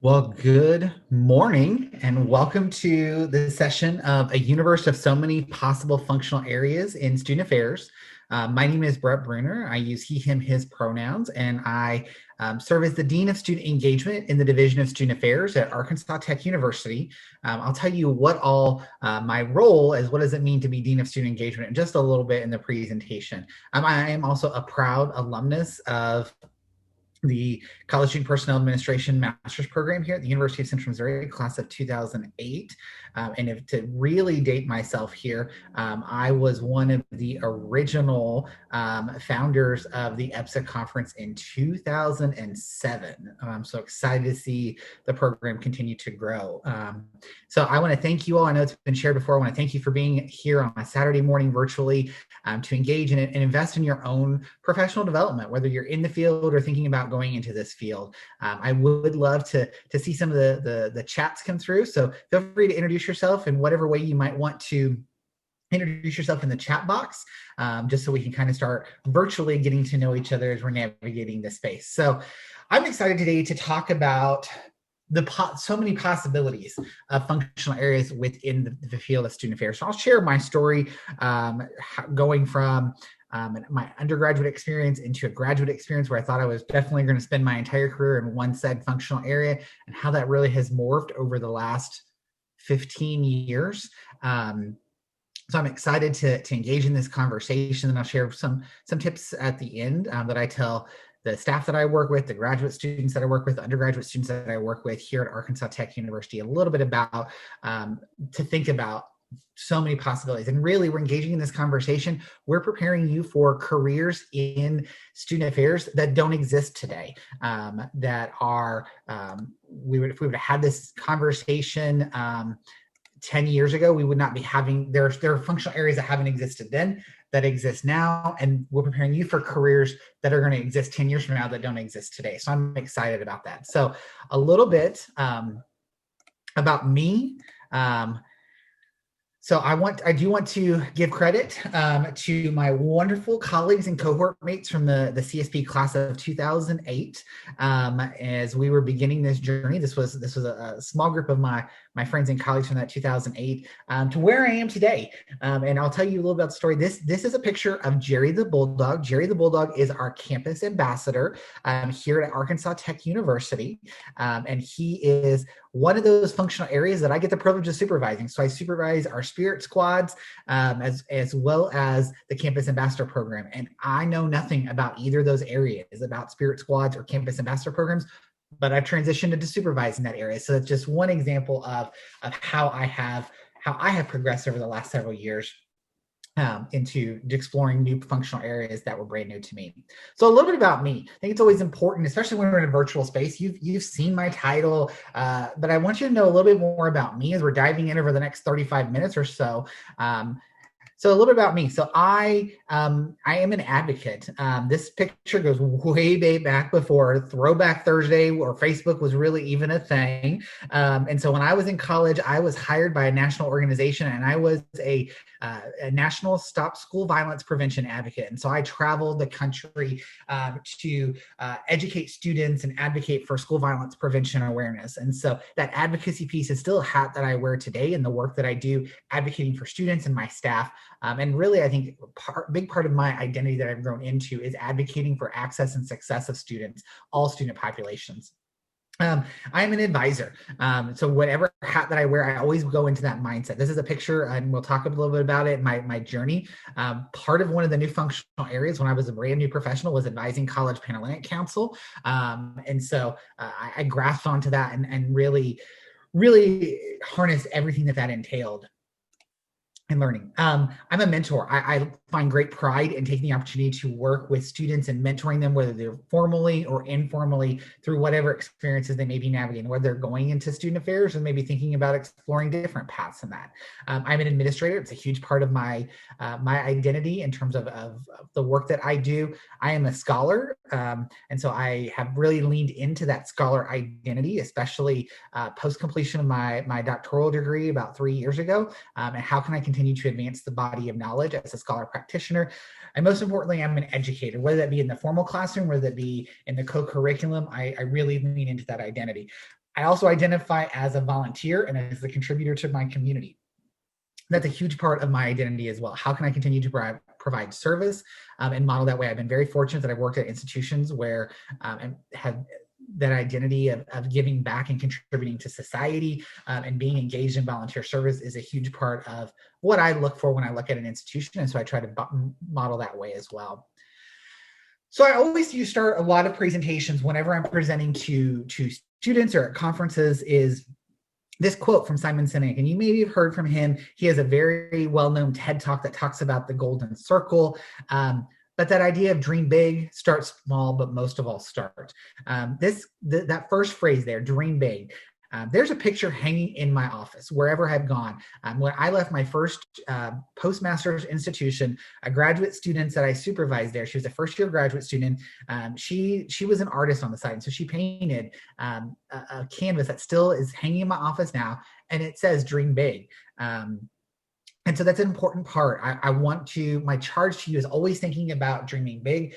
Well, good morning and welcome to this session of A Universe of So Many Possible Functional Areas in Student Affairs. My name is Brett Bruner. I use he, him, his pronouns, and I serve as the Dean of Student Engagement in the Division of Student Affairs at Arkansas Tech University. I'll tell you what all my role is, what does it mean to be Dean of Student Engagement in just a little bit in the presentation. I am also a proud alumnus of the College Student Personnel Administration Master's Program here at the University of Central Missouri, class of 2008. And if to really date myself here, I was one of the original founders of the EPSA conference in 2007. I'm so excited to see the program continue to grow. So I want to thank you all. I know it's been shared before. I want to thank you for being here on a Saturday morning virtually to engage in it and invest in your own professional development, whether you're in the field or thinking about going into this field. I would love to see some of the chats come through. So feel free to introduce yourself in whatever way you might want to introduce yourself in the chat box, just so we can kind of start virtually getting to know each other as we're navigating this space. So I'm excited today to talk about so many possibilities of functional areas within the field of student affairs. So I'll share my story going from my undergraduate experience into a graduate experience where I thought I was definitely going to spend my entire career in one said functional area, and how that really has morphed over the last 15 years. So I'm excited to engage in this conversation, and I'll share some tips at the end that I tell the staff that I work with, the graduate students that I work with, the undergraduate students that I work with here at Arkansas Tech University, a little bit about to think about so many possibilities. And really, we're engaging in this conversation. We're preparing you for careers in student affairs that don't exist today, that are, if we would have had this conversation 10 years ago, we would not be having, there are functional areas that haven't existed then that exist now, and we're preparing you for careers that are going to exist 10 years from now that don't exist today. So I'm excited about that. So a little bit about me. So I do want to give credit to my wonderful colleagues and cohort mates from the CSP class of 2008. As we were beginning this journey, this was a small group of my friends and colleagues from that 2008 to where I am today. And I'll tell you a little about the story. This is a picture of Jerry the Bulldog. Jerry the Bulldog is our campus ambassador here at Arkansas Tech University. And he is one of those functional areas that I get the privilege of supervising. So I supervise our Spirit Squads as well as the Campus Ambassador Program. And I know nothing about either of those areas, about Spirit Squads or Campus Ambassador Programs, but I've transitioned into supervising that area. So that's just one example of how I have progressed over the last several years into exploring new functional areas that were brand new to me. So a little bit about me. I think it's always important, especially when we're in a virtual space. You've seen my title, but I want you to know a little bit more about me as we're diving in over the next 35 minutes or so. So a little bit about me. So I am an advocate. This picture goes way back before Throwback Thursday or Facebook was really even a thing. And so when I was in college, I was hired by a national organization, and I was a national Stop School Violence Prevention advocate. And so I traveled the country to educate students and advocate for school violence prevention awareness. And so that advocacy piece is still a hat that I wear today in the work that I do advocating for students and my staff. And really, I think a big part of my identity that I've grown into is advocating for access and success of students, all student populations. I'm an advisor. So whatever hat that I wear, I always go into that mindset. This is a picture, and we'll talk a little bit about it, my journey. Part of one of the new functional areas when I was a brand new professional was advising College Panhellenic Council. And so I grasped onto that and really harnessed everything that entailed and learning. I'm a mentor. I find great pride in taking the opportunity to work with students and mentoring them, whether they're formally or informally, through whatever experiences they may be navigating, whether they're going into student affairs and maybe thinking about exploring different paths in that. I'm an administrator. It's a huge part of my identity in terms of the work that I do. I am a scholar. And so I have really leaned into that scholar identity, especially post-completion of my doctoral degree about 3 years ago. And how can I continue to advance the body of knowledge as a scholar practitioner? And most importantly, I'm an educator, whether that be in the formal classroom, whether that be in the co-curriculum. I really lean into that identity. I also identify as a volunteer and as a contributor to my community. That's a huge part of my identity as well. How can I continue to provide service and model that way? I've been very fortunate that I've worked at institutions where and have that identity of giving back and contributing to society and being engaged in volunteer service is a huge part of what I look for when I look at an institution. And so I try to model that way as well. So I always do start a lot of presentations whenever I'm presenting to students or at conferences is this quote from Simon Sinek, and you maybe have heard from him. He has a very well-known TED Talk that talks about the golden circle. But that idea of dream big, start small, but most of all start. That first phrase there, dream big. There's a picture hanging in my office wherever I've gone. When I left my first postmaster's institution, a graduate student that I supervised there, she was a first-year graduate student. She was an artist on the side, and so she painted a canvas that still is hanging in my office now, and it says "Dream Big." And so that's an important part. My charge to you is always thinking about dreaming big,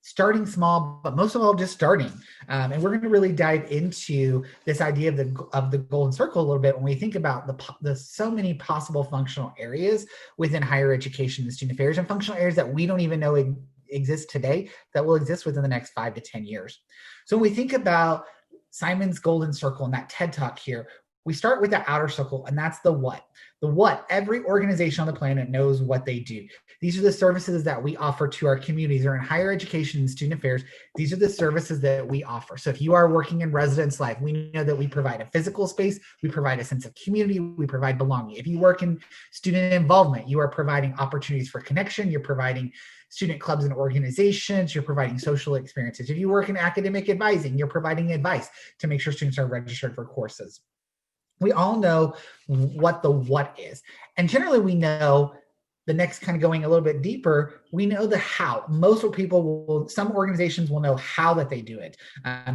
starting small, but most of all, just starting. And we're going to really dive into this idea of the golden circle a little bit when we think about the so many possible functional areas within higher education and student affairs, and functional areas that we don't even know exist today that will exist within the next 5 to 10 years. So when we think about Simon's golden circle and that TED Talk here, we start with the outer circle, and that's the what. The what, every organization on the planet knows what they do. These are the services that we offer to our communities or in higher education and student affairs. These are the services that we offer. So if you are working in residence life, we know that we provide a physical space, we provide a sense of community, we provide belonging. If you work in student involvement, you are providing opportunities for connection, you're providing student clubs and organizations, you're providing social experiences. If you work in academic advising, you're providing advice to make sure students are registered for courses. We all know what the what is. And generally we know the next kind of going a little bit deeper, we know the how. Some organizations will know how that they do it.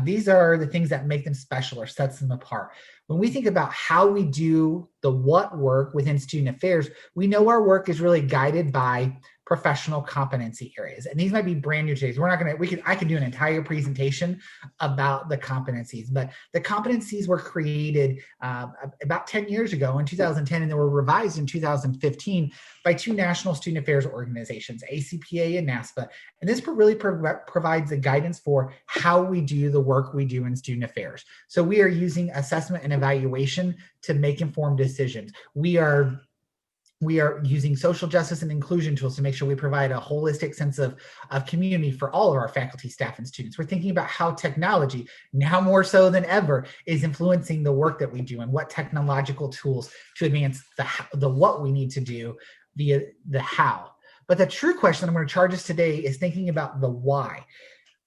These are the things that make them special or sets them apart. When we think about how we do the what work within student affairs, we know our work is really guided by professional competency areas. And these might be brand new today. I could do an entire presentation about the competencies, but the competencies were created about 10 years ago in 2010, and they were revised in 2015 by two national student affairs organizations, ACPA and NASPA. And this really provides the guidance for how we do the work we do in student affairs. So we are using assessment and evaluation to make informed decisions. We are using social justice and inclusion tools to make sure we provide a holistic sense of community for all of our faculty, staff, and students. We're thinking about how technology, now more so than ever, is influencing the work that we do and what technological tools to advance the what we need to do via the how. But the true question I'm going to charge us today is thinking about the why.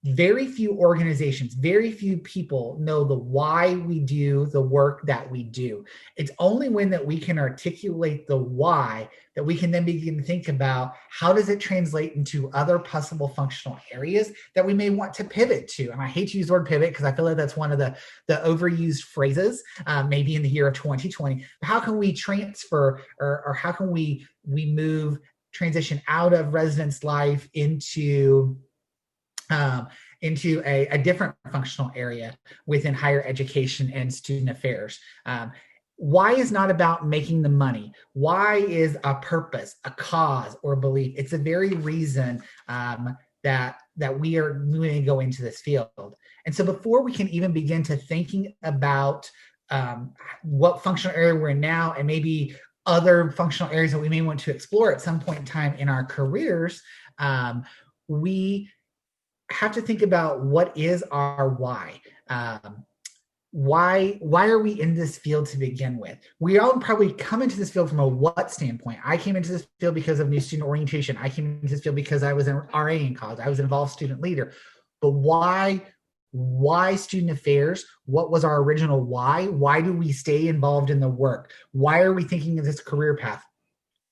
Very few organizations, very few people know the why we do the work that we do. It's only when that we can articulate the why that we can then begin to think about how does it translate into other possible functional areas that we may want to pivot to. And I hate to use the word pivot because I feel like that's one of the overused phrases, maybe in the year of 2020. How can we transfer or how can we transition out of residence life into a different functional area within higher education and student affairs. Why is not about making the money. Why is a purpose, a cause, or belief. It's the very reason that we are going to go into this field. And so before we can even begin to thinking about what functional area we're in now and maybe other functional areas that we may want to explore at some point in time in our careers, we have to think about what is our why. Why are we in this field to begin with? We all probably come into this field from a what standpoint. I came into this field because of new student orientation. I came into this field because I was an RA in college. I was an involved student leader. But why student affairs? What was our original why? Why do we stay involved in the work? Why are we thinking of this career path?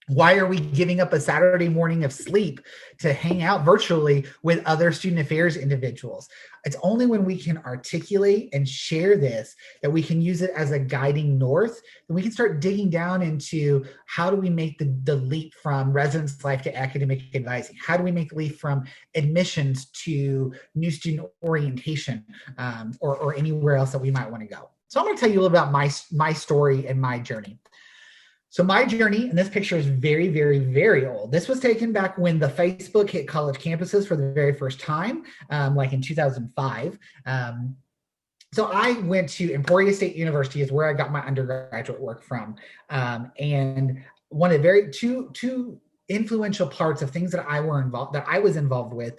Why are we giving up a Saturday morning of sleep to hang out virtually with other student affairs individuals? It's only when we can articulate and share this that we can use it as a guiding north, and we can start digging down into how do we make the leap from residence life to academic advising? How do we make the leap from admissions to new student orientation or anywhere else that we might want to go? So I'm going to tell you a little about my story and my journey. So my journey, and this picture is very, very, very old. This was taken back when the Facebook hit college campuses for the very first time, like in 2005. So I went to Emporia State University is where I got my undergraduate work from. And one of the two influential parts of things that I was involved with.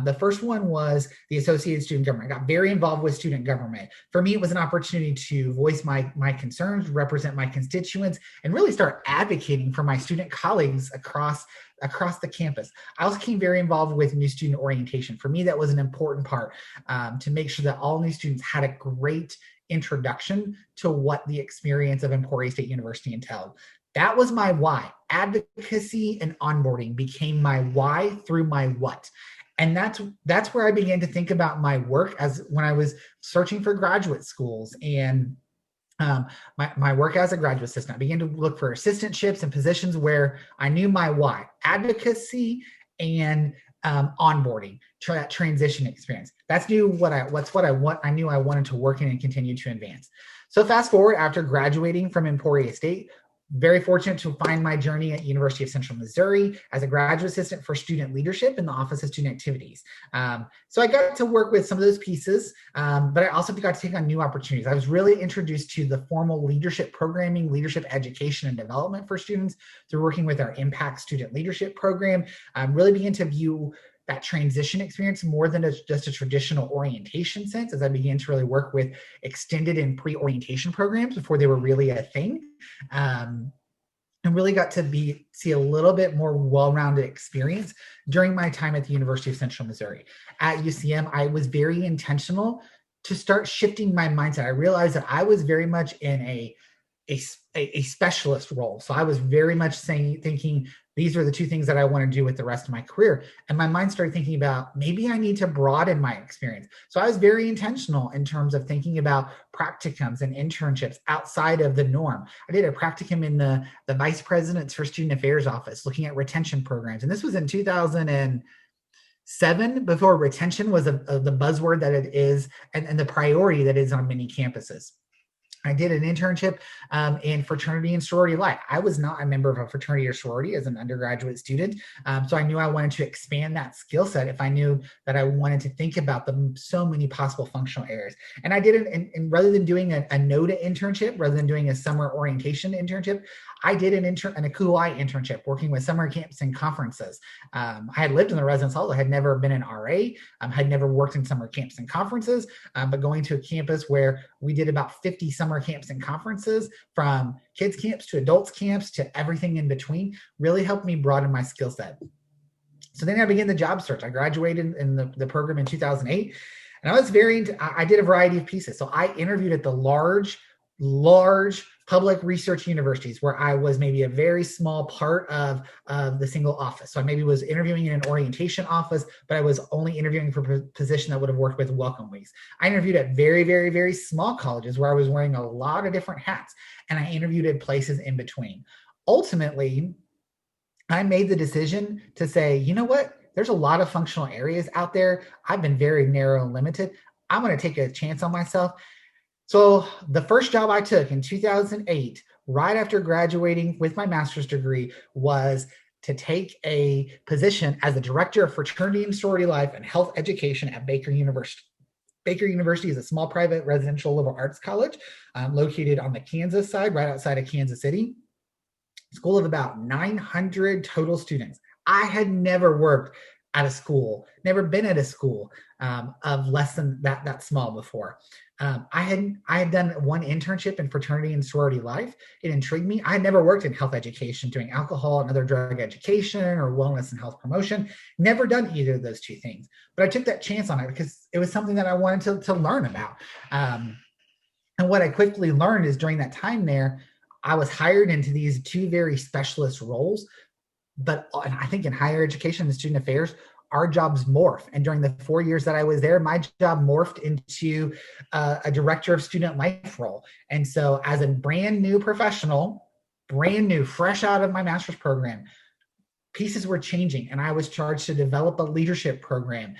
The first one was the Associated Student Government. I got very involved with student government. For me, it was an opportunity to voice my concerns, represent my constituents, and really start advocating for my student colleagues across the campus. I also became very involved with new student orientation. For me, that was an important part, to make sure that all new students had a great introduction to what the experience of Emporia State University entailed. That was my why. Advocacy and onboarding became my why through my what. And that's where I began to think about my work as when I was searching for graduate schools and my work as a graduate assistant. I began to look for assistantships and positions where I knew my why, advocacy and onboarding, that transition experience. That's what I knew I wanted to work in and continue to advance. So fast forward, after graduating from Emporia State, very fortunate to find my journey at University of Central Missouri as a graduate assistant for student leadership in the Office of Student Activities. So I got to work with some of those pieces, but I also got to take on new opportunities. I was really introduced to the formal leadership programming, leadership education and development for students through working with our Impact Student Leadership Program. Really began to view that transition experience more than just a traditional orientation sense, as I began to really work with extended and pre-orientation programs before they were really a thing. And really got to see a little bit more well-rounded experience during my time at the University of Central Missouri. At UCM, I was very intentional to start shifting my mindset. I realized that I was very much in a specialist role. So I was very much thinking, these are the two things that I want to do with the rest of my career. And my mind started thinking about, maybe I need to broaden my experience. So I was very intentional in terms of thinking about practicums and internships outside of the norm. I did a practicum in the Vice President's for Student Affairs office, looking at retention programs. And this was in 2007, before retention was the buzzword that it is and the priority that is on many campuses. I did an internship in fraternity and sorority life. I was not a member of a fraternity or sorority as an undergraduate student. So I knew I wanted to expand that skill set if I knew that I wanted to think about so many possible functional areas. And I did it, and rather than doing a NODA internship, rather than doing a summer orientation internship, I did an ACUI internship working with summer camps and conferences. I had lived in the residence hall. I had never been an RA. Had never worked in summer camps and conferences, but going to a campus where we did about 50 summer camps and conferences, from kids camps to adults camps to everything in between, really helped me broaden my skill set. So then I began the job search. I graduated in the program in 2008, and I did a variety of pieces. So I interviewed at the large public research universities where I was maybe a very small part of the single office. So I maybe was interviewing in an orientation office, but I was only interviewing for a position that would have worked with welcome weeks. I interviewed at very, very, very small colleges where I was wearing a lot of different hats, and I interviewed at places in between. Ultimately, I made the decision to say, you know what? There's a lot of functional areas out there. I've been very narrow and limited. I'm going to take a chance on myself. So the first job I took in 2008, right after graduating with my master's degree, was to take a position as the director of fraternity and sorority life and health education at Baker University. Baker University is a small private residential liberal arts college located on the Kansas side, right outside of Kansas City. School of about 900 total students. I had never worked at a school, never been at a school of less than that small before. I had done one internship in fraternity and sorority life. It intrigued me. I had never worked in health education, doing alcohol and other drug education or wellness and health promotion. Never done either of those two things. But I took that chance on it because it was something that I wanted to learn about. And what I quickly learned is during that time there, I was hired into these two very specialist roles. But I think in higher education and student affairs, our jobs morph. And during the 4 years that I was there, my job morphed into a director of student life role. And so as a brand new professional, brand new, fresh out of my master's program, pieces were changing, and I was charged to develop a leadership program,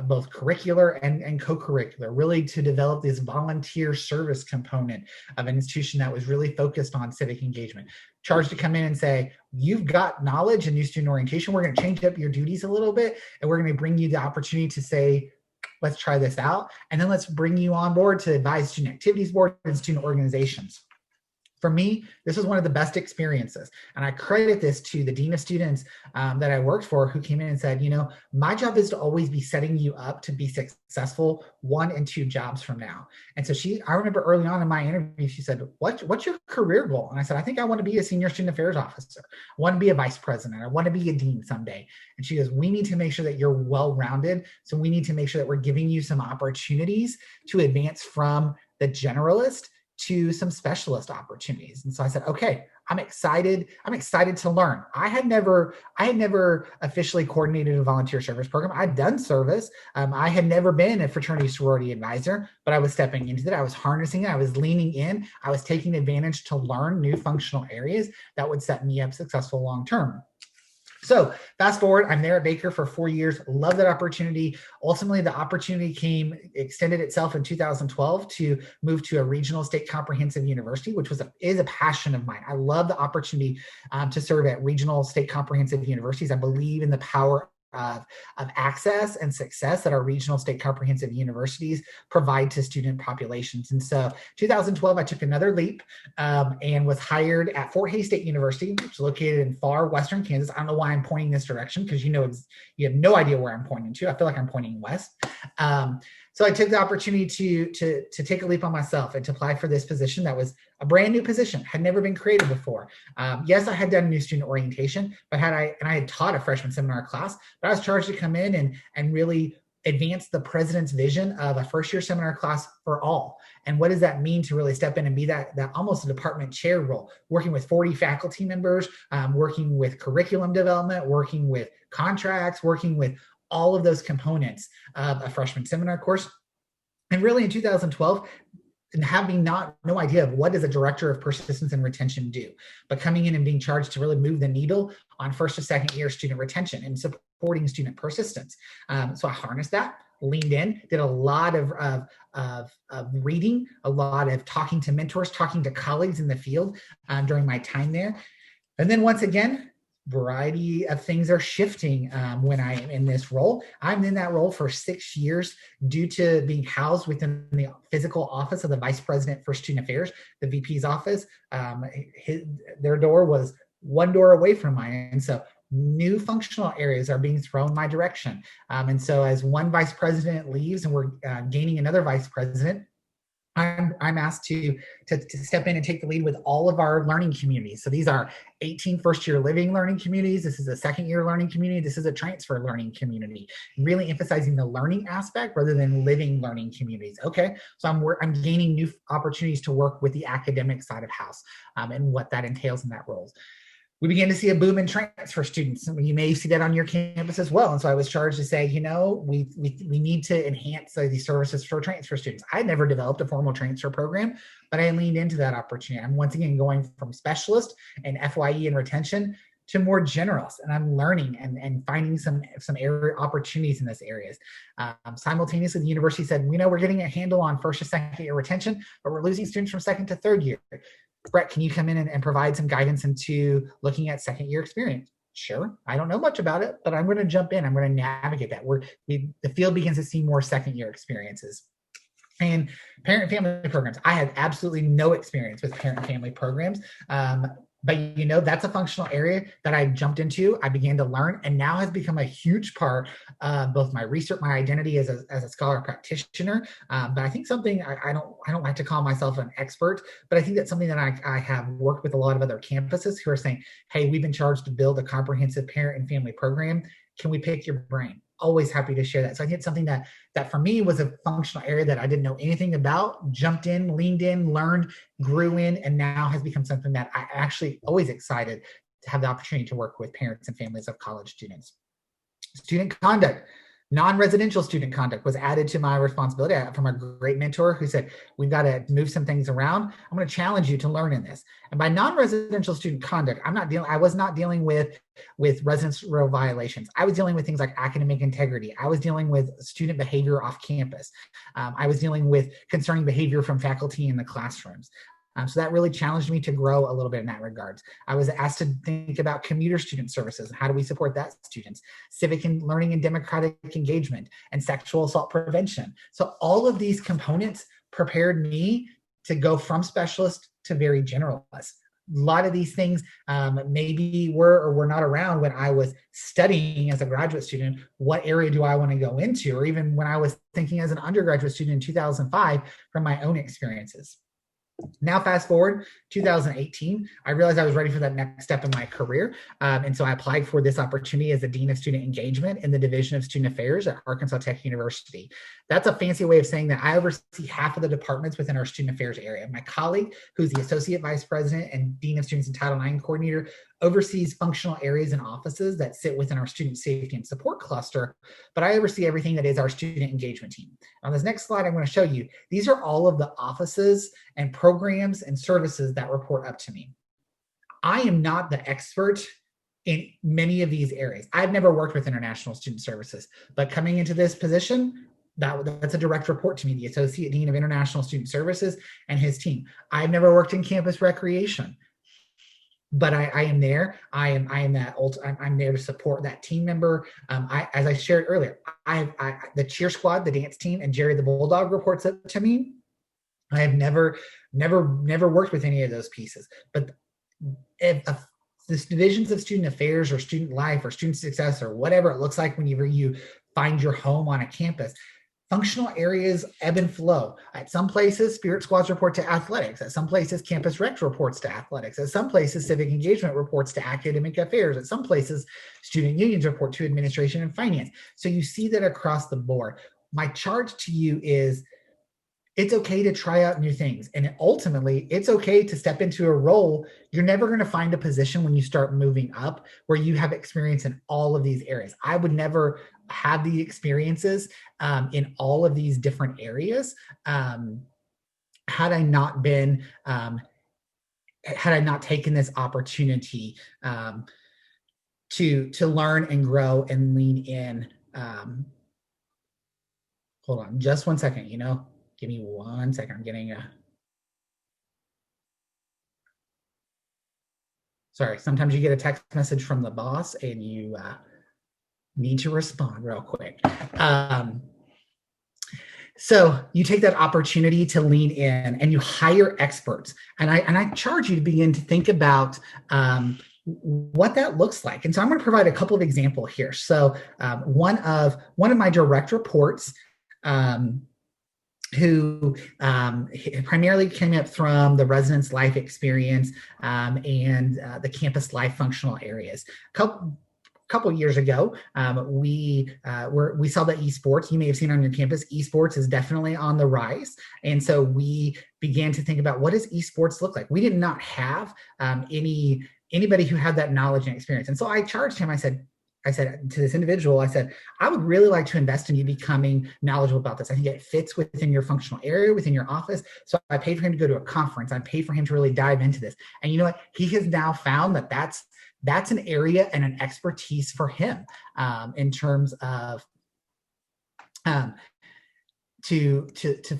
both curricular and co-curricular, really to develop this volunteer service component of an institution that was really focused on civic engagement. Charged to come in and say, you've got knowledge in new student orientation. We're going to change up your duties a little bit, and we're going to bring you the opportunity to say, let's try this out, and then let's bring you on board to advise student activities board and student organizations. For me, this was one of the best experiences. And I credit this to the dean of students that I worked for, who came in and said, my job is to always be setting you up to be successful 1 and 2 jobs from now. And so I remember early on in my interview, she said, what's your career goal? And I said, I think I want to be a senior student affairs officer. I want to be a vice president. I want to be a dean someday. And she goes, we need to make sure that you're well-rounded. So we need to make sure that we're giving you some opportunities to advance from the generalist to some specialist opportunities. And so I said, okay, I'm excited to learn. I had never officially coordinated a volunteer service program. I'd done service. I had never been a fraternity sorority advisor, but I was stepping into it. I was harnessing it. I was leaning in. I was taking advantage to learn new functional areas that would set me up successful long-term. So fast forward, I'm there at Baker for 4 years. Love that opportunity. Ultimately, the opportunity extended itself in 2012 to move to a regional state comprehensive university, which is a passion of mine. I love the opportunity to serve at regional state comprehensive universities. I believe in the power of access and success that our regional state comprehensive universities provide to student populations. And so 2012, I took another leap and was hired at Fort Hays State University, which is located in far western Kansas. I don't know why I'm pointing this direction, because you have no idea where I'm pointing to. I feel like I'm pointing west. So I took the opportunity to take a leap on myself and to apply for this position that was a brand new position, had never been created before. Yes, I had done new student orientation, but I had taught a freshman seminar class, but I was charged to come in and really advance the president's vision of a first-year seminar class for all. And what does that mean to really step in and be that almost a department chair role, working with 40 faculty members, working with curriculum development, working with contracts, working with all of those components of a freshman seminar course. And really in 2012, and having no idea of what does a director of persistence and retention do, but coming in and being charged to really move the needle on first to second year student retention and supporting student persistence. So I harnessed that, leaned in, did a lot of reading, a lot of talking to mentors, talking to colleagues in the field during my time there. And then once again, variety of things are shifting when I am in this role. I'm in that role for 6 years due to being housed within the physical office of the Vice President for Student Affairs, the VP's office. Their door was one door away from mine. And so new functional areas are being thrown my direction. And so as one vice president leaves and we're gaining another vice president, I'm asked to step in and take the lead with all of our learning communities. So these are 18 first-year living learning communities. This is a second-year learning community. This is a transfer learning community, really emphasizing the learning aspect rather than living learning communities. Okay, so I'm gaining new opportunities to work with the academic side of house and what that entails in that role. We began to see a boom in transfer students. You may see that on your campus as well. And so I was charged to say, we need to enhance these services for transfer students. I had never developed a formal transfer program, but I leaned into that opportunity. I'm once again going from specialist and FYE and retention to more generalist, and I'm learning and finding some area opportunities in those areas. Simultaneously, the university said, we're getting a handle on first to second year retention, but we're losing students from second to third year. Brett, can you come in and provide some guidance into looking at second year experience? Sure. I don't know much about it, but I'm going to jump in. I'm going to navigate that. The field begins to see more second year experiences. And parent and family programs. I had absolutely no experience with parent and family programs. But that's a functional area that I jumped into, I began to learn, and now has become a huge part of both my research, my identity as a scholar practitioner. But I think something I don't like to call myself an expert, but I think that's something that I have worked with a lot of other campuses who are saying, hey, we've been charged to build a comprehensive parent and family program. Can we pick your brain? Always happy to share that. So I think it's something that for me was a functional area that I didn't know anything about, jumped in, leaned in, learned, grew in, and now has become something that I actually always excited to have the opportunity to work with parents and families of college students. Student conduct. Non-residential student conduct was added to my responsibility from a great mentor who said, we've got to move some things around. I'm going to challenge you to learn in this. And by non-residential student conduct, I was not dealing with residential violations. I was dealing with things like academic integrity. I was dealing with student behavior off campus. I was dealing with concerning behavior from faculty in the classrooms. So that really challenged me to grow a little bit in that regards. I was asked to think about commuter student services and how do we support that students, civic and learning and democratic engagement, and sexual assault prevention. So all of these components prepared me to go from specialist to very generalist. A lot of these things maybe were or were not around when I was studying as a graduate student. What area do I want to go into? Or even when I was thinking as an undergraduate student in 2005 from my own experiences. Now, fast forward 2018, I realized I was ready for that next step in my career. And so I applied for this opportunity as the Dean of Student Engagement in the Division of Student Affairs at Arkansas Tech University. That's a fancy way of saying that I oversee half of the departments within our student affairs area. My colleague, who's the Associate Vice President and Dean of Students and Title IX Coordinator, oversees functional areas and offices that sit within our student safety and support cluster, but I oversee everything that is our student engagement team. On this next slide, I'm going to show you, these are all of the offices and programs and services that report up to me. I am not the expert in many of these areas. I've never worked with international student services, but coming into this position, that's a direct report to me, the Associate Dean of International Student Services and his team. I've never worked in campus recreation, but I am there. I'm there to support that team member. As I shared earlier, the cheer squad, the dance team, and Jerry the Bulldog reports up to me. I have never worked with any of those pieces. But if the divisions of student affairs or student life or student success or whatever it looks like whenever you find your home on a campus, functional areas ebb and flow. At some places, spirit squads report to athletics. At some places, campus rec reports to athletics. At some places, civic engagement reports to academic affairs. At some places, student unions report to administration and finance. So you see that across the board. My charge to you is, it's okay to try out new things. And ultimately, it's okay to step into a role. You're never going to find a position when you start moving up where you have experience in all of these areas. I would never have the experiences in all of these different areas had I not taken this opportunity to learn and grow and lean in. Hold on just one second, give me 1 second. I'm getting sorry, sometimes you get a text message from the boss and you need to respond real quick. So you take that opportunity to lean in and you hire experts. And I charge you to begin to think about what that looks like. And so I'm going to provide a couple of examples here. So one of my direct reports, who primarily came up from the residence life experience and the campus life functional areas. Couple years ago, we saw that esports, you may have seen on your campus, esports is definitely on the rise. And so we began to think about, what does esports look like? We did not have anybody who had that knowledge and experience. And so I charged him, I said to this individual, I said, I would really like to invest in you becoming knowledgeable about this. I think it fits within your functional area, within your office. So I paid for him to go to a conference. I paid for him to really dive into this. And you know what? He has now found that that's an area and an expertise for him in terms of to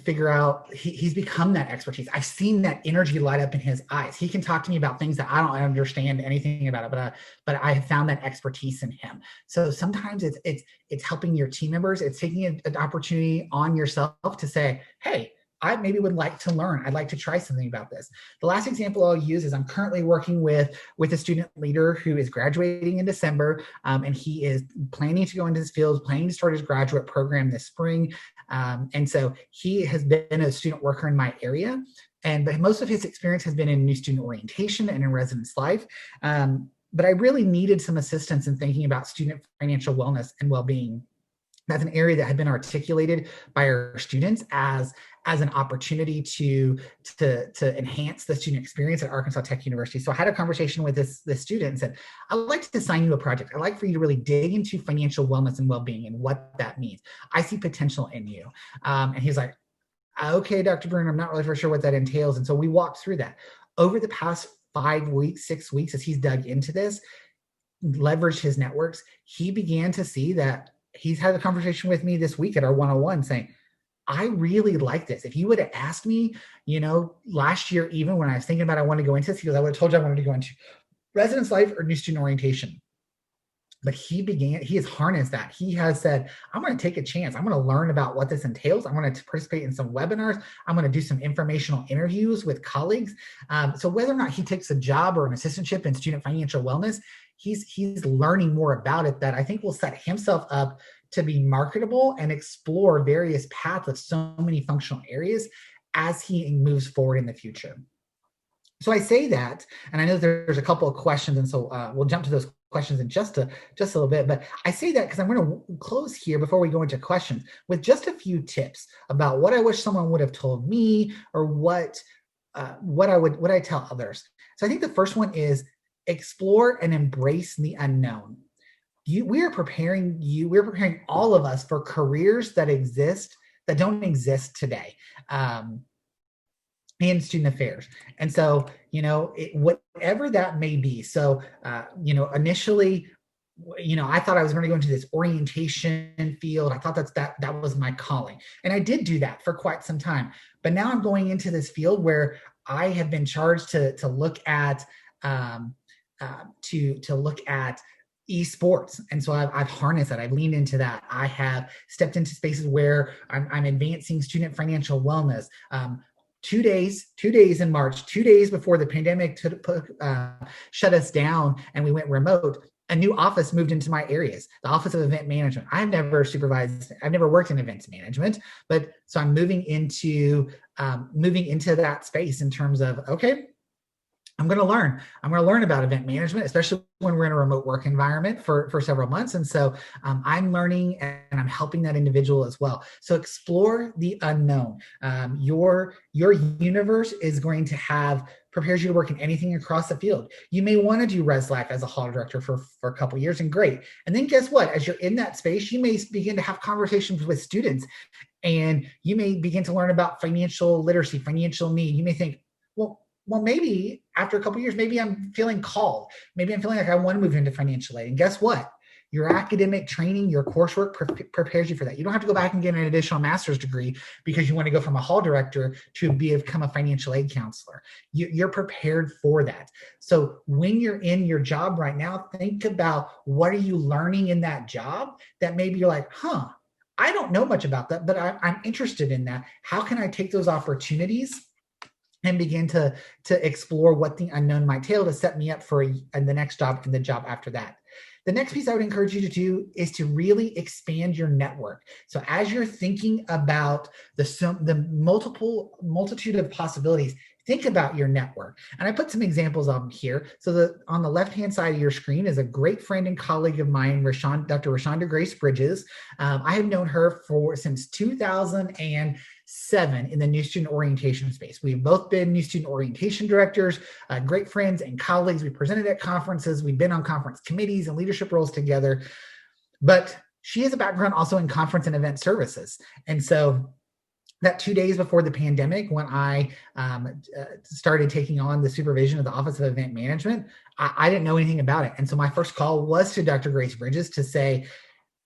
figure out, he's become that expertise. I've seen that energy light up in his eyes. He can talk to me about things that I don't understand anything about it, but I have found that expertise in him. So sometimes it's helping your team members. It's taking an opportunity on yourself to say, hey, I maybe would like to learn. I'd like to try something about this. The last example I'll use is I'm currently working with a student leader who is graduating in December, and he is planning to go into this field, planning to start his graduate program this spring. And so he has been a student worker in my area, but most of his experience has been in new student orientation and in residence life. But I really needed some assistance in thinking about student financial wellness and well-being. That's an area that had been articulated by our students as an opportunity to enhance the student experience at Arkansas Tech University. So I had a conversation with this student and said, I'd like to assign you a project. I'd like for you to really dig into financial wellness and well-being and what that means. I see potential in you. And he's like, okay, Dr. Bruner, I'm not really for sure what that entails. And so we walked through that. Over the past 5 weeks, 6 weeks, as he's dug into this, leveraged his networks, he began to see that he's had a conversation with me this week at our 101 saying, I really like this. If you would have asked me, last year, even when I was thinking about I want to go into this, he goes, I would have told you I wanted to go into residence life or new student orientation. But he has harnessed that. He has said, I'm going to take a chance. I'm going to learn about what this entails. I'm going to participate in some webinars. I'm going to do some informational interviews with colleagues. So whether or not he takes a job or an assistantship in student financial wellness, he's learning more about it that I think will set himself up to be marketable and explore various paths of so many functional areas as he moves forward in the future. So I say that, and I know there's a couple of questions, and so we'll jump to those questions in just a little bit, but I say that because I'm going to close here before we go into questions with just a few tips about what I wish someone would have told me or what I tell others. So I think the first one is explore and embrace the unknown. We're preparing all of us for careers that don't exist today. In student affairs. And so, whatever that may be. So, initially, I thought I was going to go into this orientation field. I thought that was my calling. And I did do that for quite some time. But now I'm going into this field where I have been charged to look at esports. And so I've harnessed that. I've leaned into that. I have stepped into spaces where I'm advancing student financial wellness. 2 days in March, 2 days before the pandemic shut us down and we went remote, a new office moved into my areas, the Office of Event Management. I've never worked in events management, but so I'm moving into that space in terms of, okay, I'm going to learn about event management, especially when we're in a remote work environment for several months. And so I'm learning and I'm helping that individual as well. So explore the unknown. Your universe is going to prepares you to work in anything across the field. You may want to do Res Life as a hall director for a couple of years, and great. And then guess what? As you're in that space, you may begin to have conversations with students, and you may begin to learn about financial literacy, financial need. You may think, well, maybe after a couple of years, maybe I'm feeling called. Maybe I'm feeling like I want to move into financial aid. And guess what? Your academic training, your coursework prepares you for that. You don't have to go back and get an additional master's degree because you want to go from a hall director to become a financial aid counselor. You're prepared for that. So when you're in your job right now, think about what are you learning in that job that maybe you're like, I don't know much about that, but I'm interested in that. How can I take those opportunities and begin to explore what the unknown might entail to set me up for the next job and the job after that? The next piece I would encourage you to do is to really expand your network. So as you're thinking about the multitude of possibilities, think about your network. And I put some examples on here. So on the left-hand side of your screen is a great friend and colleague of mine, Dr. Rashonda Grace Bridges. I have known her since 2007 in the new student orientation space. We've both been new student orientation directors, great friends and colleagues. We presented at conferences. We've been on conference committees and leadership roles together. But she has a background also in conference and event services. And so that 2 days before the pandemic, when I started taking on the supervision of the Office of Event Management, I didn't know anything about it. And so my first call was to Dr. Grace Bridges to say,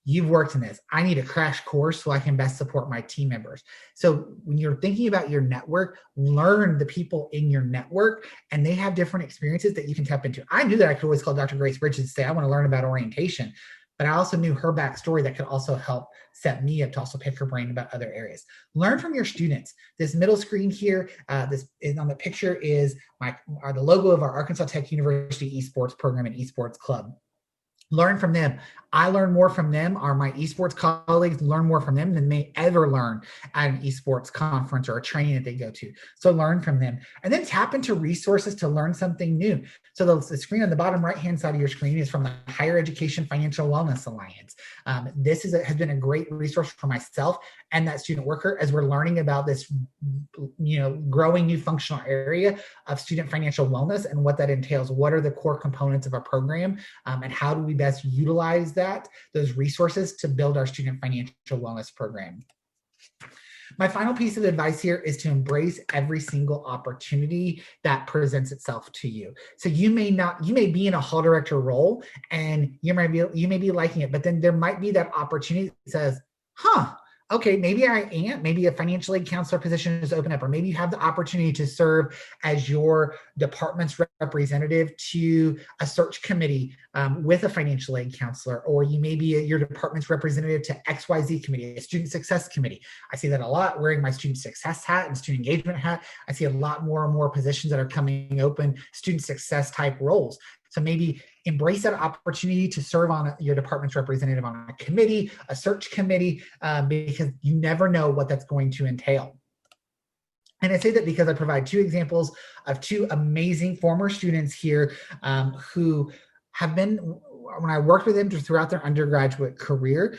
you've worked in this. I need a crash course so I can best support my team members. So when you're thinking about your network, learn the people in your network, and they have different experiences that you can tap into. I knew that I could always call Dr. Grace Bridges to say, I want to learn about orientation. But I also knew her backstory that could also help set me up to also pick her brain about other areas. Learn from your students. This middle screen here, this is on the picture is the logo of our Arkansas Tech University esports program and esports club. Learn from them. I learn more from them, or my esports colleagues learn more from them than they ever learn at an esports conference or a training that they go to. So learn from them, and then tap into resources to learn something new. So the screen on the bottom right-hand side of your screen is from the Higher Education Financial Wellness Alliance. This has been a great resource for myself and that student worker as we're learning about this, growing new functional area of student financial wellness and what that entails. What are the core components of our program, and how do we best utilize those resources to build our student financial wellness program? My final piece of advice here is to embrace every single opportunity that presents itself to you. So you may be in a hall director role and you may be liking it, but then there might be that opportunity that says, okay, maybe maybe a financial aid counselor position is open up, or maybe you have the opportunity to serve as your department's representative to a search committee with a financial aid counselor, or you may be your department's representative to XYZ committee, a student success committee. I see that a lot, wearing my student success hat and student engagement hat. I see a lot more and more positions that are coming open, student success type roles. So maybe embrace that opportunity to serve on your department's representative on a committee, a search committee, because you never know what that's going to entail. And I say that because I provide two examples of two amazing former students here who have been, when I worked with them throughout their undergraduate career,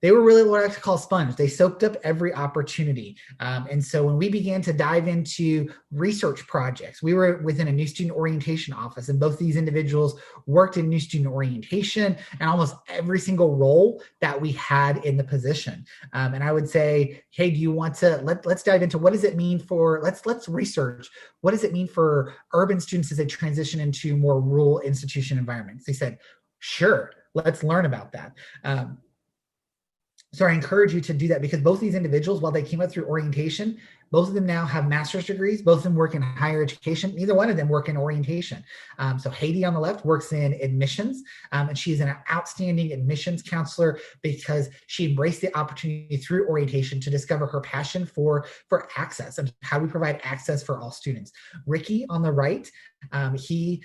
they were really what I like to call sponge. They soaked up every opportunity. And so when we began to dive into research projects, we were within a new student orientation office, and both these individuals worked in new student orientation and almost every single role that we had in the position. And I would say, hey, do you want to, let's dive into what does it mean for, let's research, what does it mean for urban students as they transition into more rural institution environments? They said, sure, let's learn about that. So I encourage you to do that, because both these individuals, while they came up through orientation, both of them now have master's degrees. Both of them work in higher education. Neither one of them work in orientation. So Haiti on the left works in admissions, and she's an outstanding admissions counselor because she embraced the opportunity through orientation to discover her passion for access and how we provide access for all students. Ricky on the right, he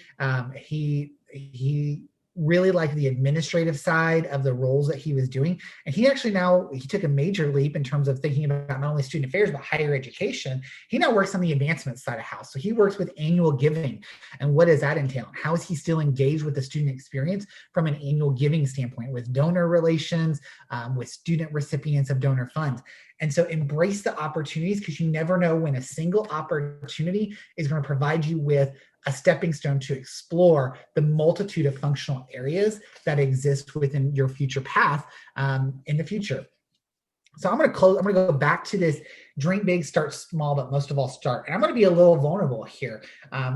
really liked the administrative side of the roles that he was doing. And he actually he took a major leap in terms of thinking about not only student affairs, but higher education. He now works on the advancement side of house. So he works with annual giving. And what does that entail? How is he still engaged with the student experience from an annual giving standpoint, with donor relations, with student recipients of donor funds? And so embrace the opportunities, because you never know when a single opportunity is going to provide you with a stepping stone to explore the multitude of functional areas that exist within your future path in the future. So I'm going to close. I'm going to go back to this dream big, start small, but most of all start. And I'm going to be a little vulnerable here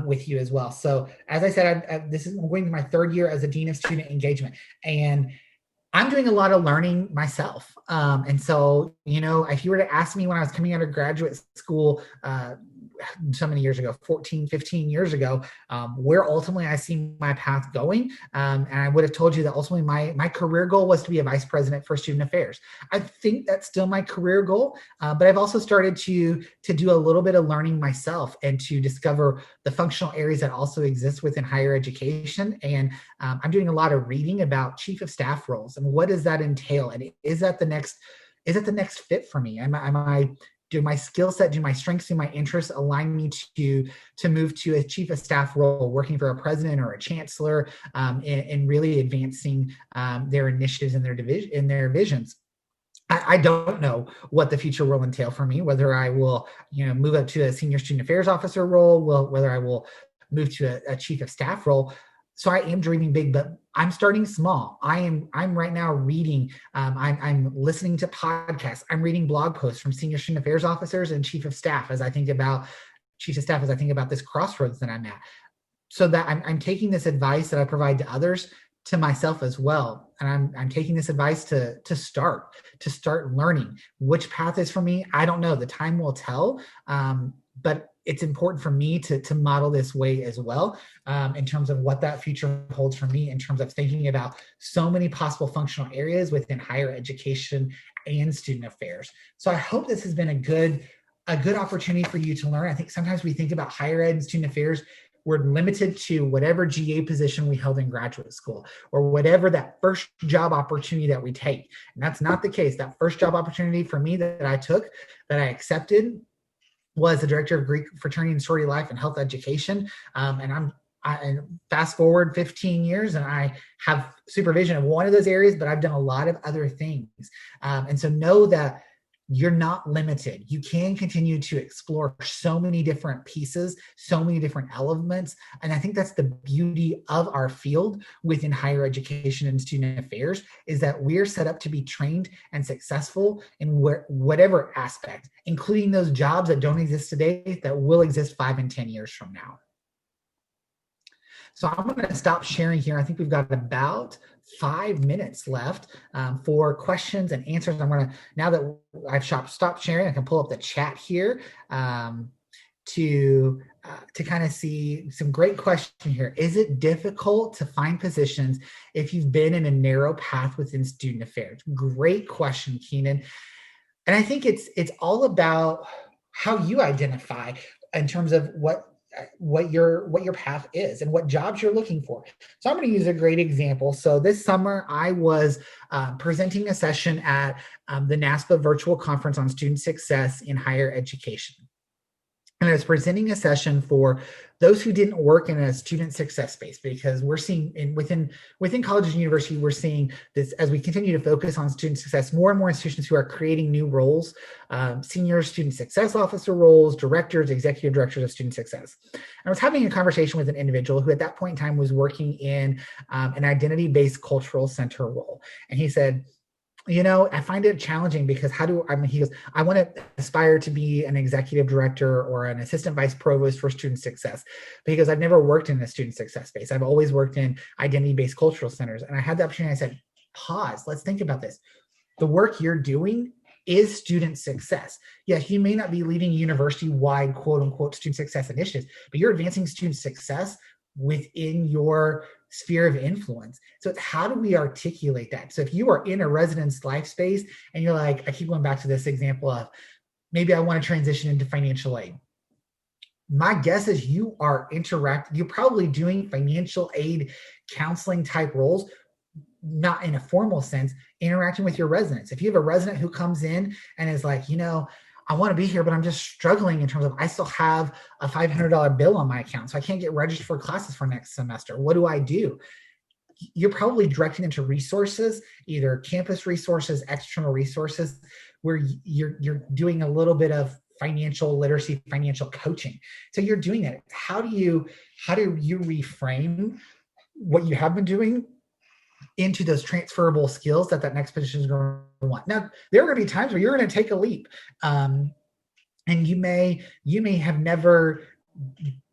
with you as well. So as I said, I'm going to my third year as a Dean of Student Engagement, and I'm doing a lot of learning myself. And so, if you were to ask me when I was coming out of graduate school, so many years ago, 14, 15 years ago, where ultimately I see my path going. And I would have told you that ultimately my career goal was to be a vice president for student affairs. I think that's still my career goal, but I've also started to do a little bit of learning myself and to discover the functional areas that also exist within higher education. And I'm doing a lot of reading about chief of staff roles and what does that entail? And is that the next fit for me? Do my skill set, do my strengths, do my interests align me to move to a chief of staff role, working for a president or a chancellor, and really advancing their initiatives and their visions? I don't know what the future will entail for me, whether I will, move up to a senior student affairs officer role, whether I will move to a chief of staff role. So I am dreaming big, but I'm starting small. I'm right now reading, I'm listening to podcasts. I'm reading blog posts from senior student affairs officers and chief of staff as I think about this crossroads that I'm at. So that I'm taking this advice that I provide to others to myself as well. And I'm taking this advice to start learning. Which path is for me? I don't know. The time will tell. But it's important for me to model this way as well, in terms of what that future holds for me, in terms of thinking about so many possible functional areas within higher education and student affairs. So I hope this has been a good opportunity for you to learn. I think sometimes we think about higher ed and student affairs we're limited to whatever GA position we held in graduate school or whatever that first job opportunity that we take. And that's not the case. That first job opportunity for me that I took, that I accepted, was the director of Greek fraternity and sorority life and health education. And I fast forward 15 years and I have supervision of one of those areas, but I've done a lot of other things. And so know that you're not limited. You can continue to explore so many different pieces, so many different elements. And I think that's the beauty of our field within higher education and student affairs, is that we're set up to be trained and successful in whatever aspect, including those jobs that don't exist today that will exist 5 and 10 years from now. So I'm going to stop sharing here. I think we've got about 5 minutes left for questions and answers. I'm going to, now that I've stopped sharing, I can pull up the chat here to kind of see some great question here. Is it difficult to find positions if you've been in a narrow path within student affairs? Great question, Keenan. And I think it's all about how you identify in terms of what your path is and what jobs you're looking for. So I'm going to use a great example. So this summer I was presenting a session at the NASPA virtual conference on student success in higher education. And I was presenting a session for those who didn't work in a student success space, because we're seeing within colleges and universities, we're seeing this as we continue to focus on student success, more and more institutions who are creating new roles, senior student success officer roles, directors, executive directors of student success. And I was having a conversation with an individual who at that point in time was working in an identity-based cultural center role. And he said, I find it challenging because he goes, I want to aspire to be an executive director or an assistant vice provost for student success, because I've never worked in a student success space. I've always worked in identity-based cultural centers. And I had the opportunity, I said, pause, let's think about this. The work you're doing is student success. Yes, you may not be leading university-wide, quote unquote, student success initiatives, but you're advancing student success within your sphere of influence. So it's how do we articulate that? So if you are in a residence life space and you're like, I keep going back to this example of maybe I want to transition into financial aid. My guess is you're probably doing financial aid counseling type roles, not in a formal sense, interacting with your residents. If you have a resident who comes in and is like, I want to be here, but I'm just struggling in terms of I still have a $500 bill on my account, so I can't get registered for classes for next semester. What do I do? You're probably directing into resources, either campus resources, external resources, where you're doing a little bit of financial literacy, financial coaching. So you're doing that. How do you reframe what you have been doing into those transferable skills that next position is going to want? Now, there are going to be times where you're going to take a leap, and you may have never,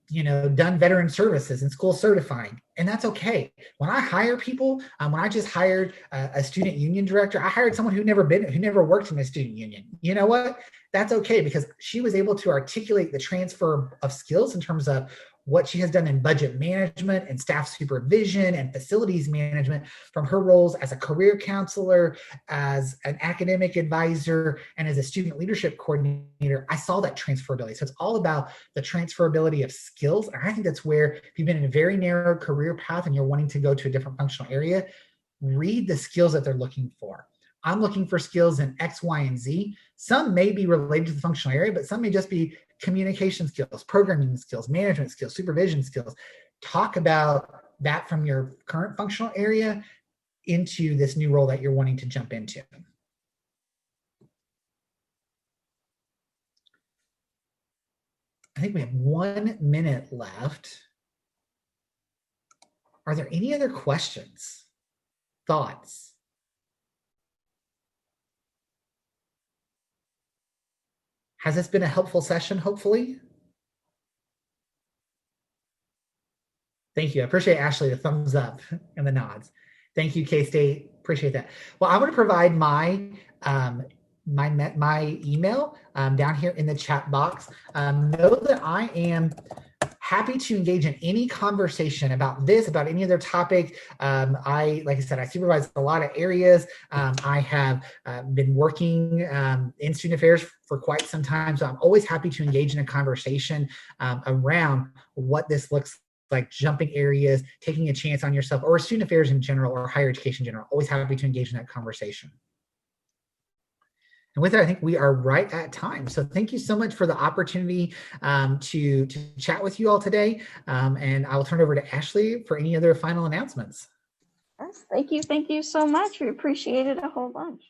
done veteran services and school certifying, and that's okay. When I hire people, when I just hired a student union director, I hired someone who never worked in a student union. You know what? That's okay, because she was able to articulate the transfer of skills in terms of what she has done in budget management and staff supervision and facilities management from her roles as a career counselor, as an academic advisor, and as a student leadership coordinator. I saw that transferability. So it's all about the transferability of skills. And I think that's where, if you've been in a very narrow career path and you're wanting to go to a different functional area, read the skills that they're looking for. I'm looking for skills in X, Y, and Z. Some may be related to the functional area, but some may just be communication skills, programming skills, management skills, supervision skills. Talk about that from your current functional area into this new role that you're wanting to jump into. I think we have 1 minute left. Are there any other questions, thoughts? Has this been a helpful session, hopefully? Thank you. I appreciate, Ashley, the thumbs up and the nods. Thank you, K-State. Appreciate that. Well, I'm going to provide my email down here in the chat box. Know that I am happy to engage in any conversation about this, about any other topic. Like I said, I supervise a lot of areas. I have been working in student affairs for quite some time, so I'm always happy to engage in a conversation around what this looks like, jumping areas, taking a chance on yourself, or student affairs in general, or higher education in general. Always happy to engage in that conversation. And with that, I think we are right at time. So thank you so much for the opportunity to chat with you all today. And I will turn it over to Ashley for any other final announcements. Yes, thank you so much. We appreciate it a whole bunch.